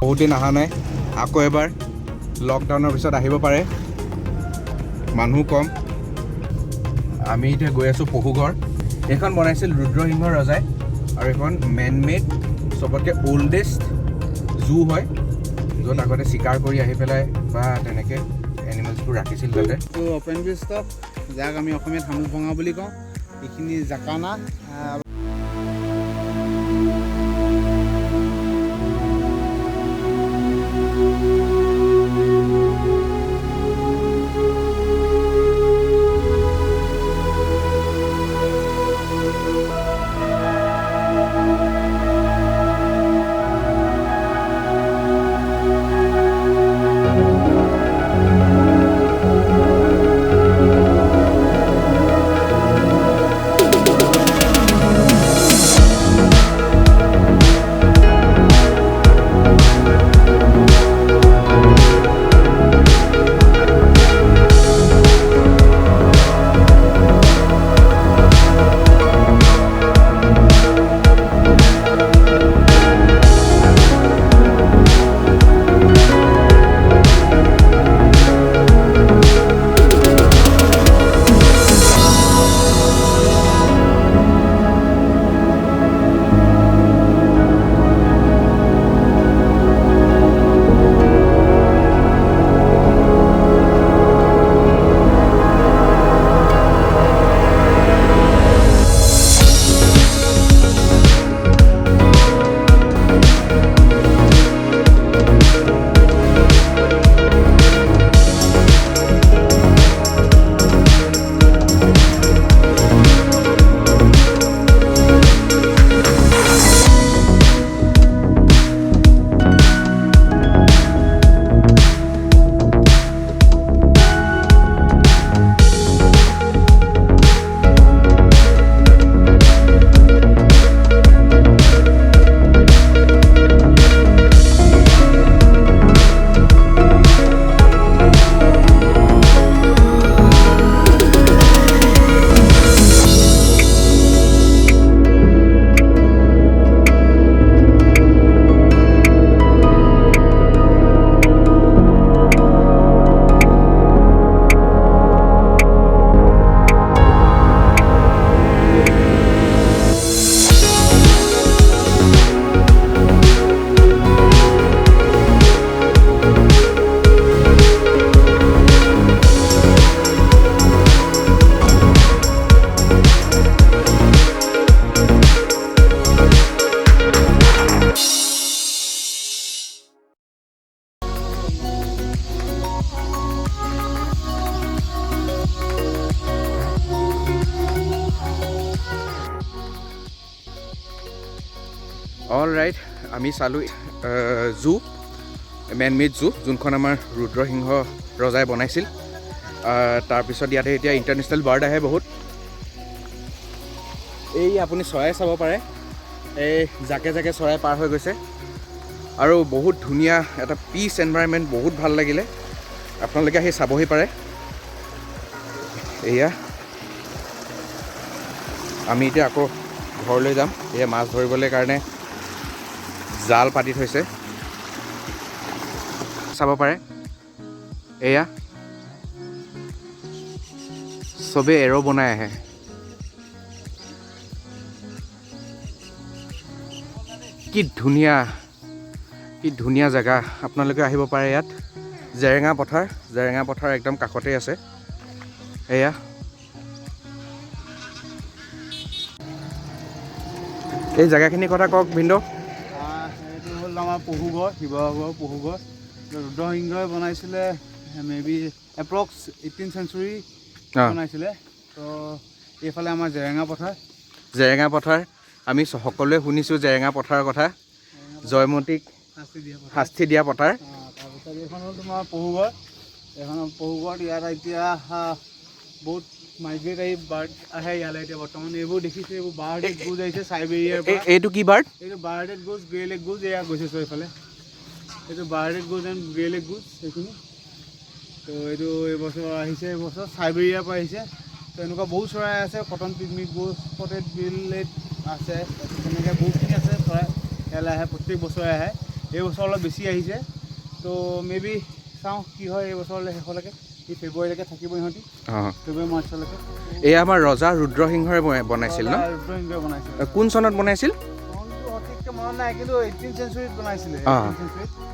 বহুত দিন অহা নাই, আকৌ এবাৰ লকডাউনৰ পিছত আহিব পাৰে, মানুহ কম। আমি এতিয়া গৈ আছোঁ পহুঘৰ। এইখন বনাইছিল ৰুদ্ৰসিংহ ৰজাই আৰু এইখন মেন মেড চবতকৈ অল্ডেষ্ট জু হয়, য'ত আগতে চিকাৰ কৰি আহি পেলাই বা তেনেকৈ এনিমেলছবোৰ ৰাখিছিল তাতে। অপেন বি ষ্টক, যাক আমি অসমীয়াত শামুক ভঙা বুলি কওঁ, এইখিনি জাকানা। অল ৰাইট, আমি চালোঁ জু, মেন মেড জু, যোনখন আমাৰ ৰুদ্ৰসিংহ ৰজাই বনাইছিল। তাৰপিছত ইয়াতে এতিয়া ইণ্টাৰনেশ্যনেল বাৰ্ড আহে বহুত। এই আপুনি চৰাই চাব পাৰে, এই জাকে জাকে চৰাই পাৰ হৈ গৈছে আৰু বহুত ধুনীয়া এটা পিচ এনভাইৰনমেণ্ট, বহুত ভাল লাগিলে। আপোনালোকে আহি চাবহি পাৰে। এয়া আমি এতিয়া আকৌ ঘৰলৈ যাম। এয়া মাছ ধৰিবলৈ কাৰণে জাল পাতি থৈছে, চাব পাৰে। এয়া চবেই এৰ' বনাই আহে। কি ধুনীয়া, কি ধুনীয়া জেগা। আপোনালোকে আহিব পাৰে ইয়াত। জেৰেঙা পথাৰ একদম কাষতে আছে। এয়া এই জেগাখিনিৰ কথা কওক ভিনদেউ। এইটো হ'ল আমাৰ পহুঘৰ, শিৱসাগৰৰ পহুঘৰ। ৰুদ্ৰসিংহই বনাইছিলে, may be approx 18th century বনাইছিলে। তো এইফালে আমাৰ জেৰেঙা পথাৰ, আমি সকলোৱে শুনিছোঁ জেৰেঙা পথাৰৰ কথা, জয়মতীক শাস্তি দিয়া পথাৰ। তাৰপিছত এইখন হ'ল তোমাৰ পহুঘৰ। এইখন পহুঘৰত ইয়াত এতিয়া বহুত মাইগ্ৰেটাৰী বাৰ্ড আহে ইয়ালৈ এতিয়া বৰ্তমান। এইবোৰ দেখিছে, এইবোৰ বাৰ্ডেড গুজ আহিছে চাইবেৰিয়াৰ পৰা। এইটো কি বাৰ্ড? এইটো বাৰ্ডেড গুজ, গ্ৰে লেগ গুজ। এয়া গৈছে চো এইফালে, এইটো বাৰ্ডেড গুজ এণ্ড গ্ৰে লেগ গুজ সেইখিনি। তো এইটো এইবছৰ আহিছে, এইবছৰ চাইবেৰিয়াৰ পৰা আহিছে। তো এনেকুৱা বহুত চৰাই আছে, কটন পিকমিক গুজ, স্পটেড বিলেট আছে, তেনেকৈ বহুতখিনি আছে চৰাই। ইয়ালৈ আহে, প্ৰত্যেক বছৰে আহে। এইবছৰ অলপ বেছি আহিছে তো মে বি চাওঁ কি হয় এইবছৰলৈ শেষলৈকে এই ফেব্ৰুৱাৰীলৈকে থাকিব ইহঁতি ফেব্ৰুৱাৰী মাৰ্চলৈকে এই আমাৰ ৰজা ৰুদ্ৰসিংহই বনাইছিল ন ৰুদ্ৰসিংহই বনাইছিল কোন চনত বনাইছিল সঠিককৈ মনত নাই কিন্তু 18th চেঞ্চুৰীত বনাইছিলে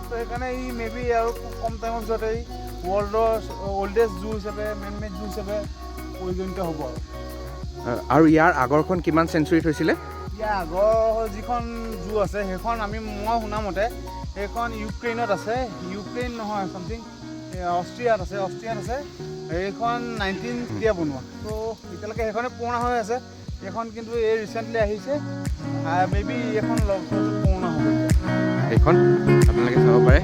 তো সেইকাৰণে ই মে বি আৰু খুব কম টাইমৰ ভিতৰতে এই ৱৰ্ল্ডৰ অল্ডেষ্ট জু হিচাপে মেন মেড জু হিচাপে পৰিগণিত হ'ব আৰু ইয়াৰ আগৰখন কিমান চেঞ্চুৰীত হৈছিলে ইয়াৰ আগৰ যিখন জু আছে সেইখন মই শুনামতে সেইখন ইউক্ৰেইনত আছে ইউক্ৰেইন নহয় চামথিং অষ্ট্ৰিয়াত আছে সেইখন 19 বনোৱা তো এতিয়ালৈকে সেইখনে পুৰণা হৈ আছে এইখন কিন্তু এই ৰিচেণ্টলি আহিছে মে বি এইখন পুৰণা হ'ব এইখন আপোনালোকে চাব পাৰে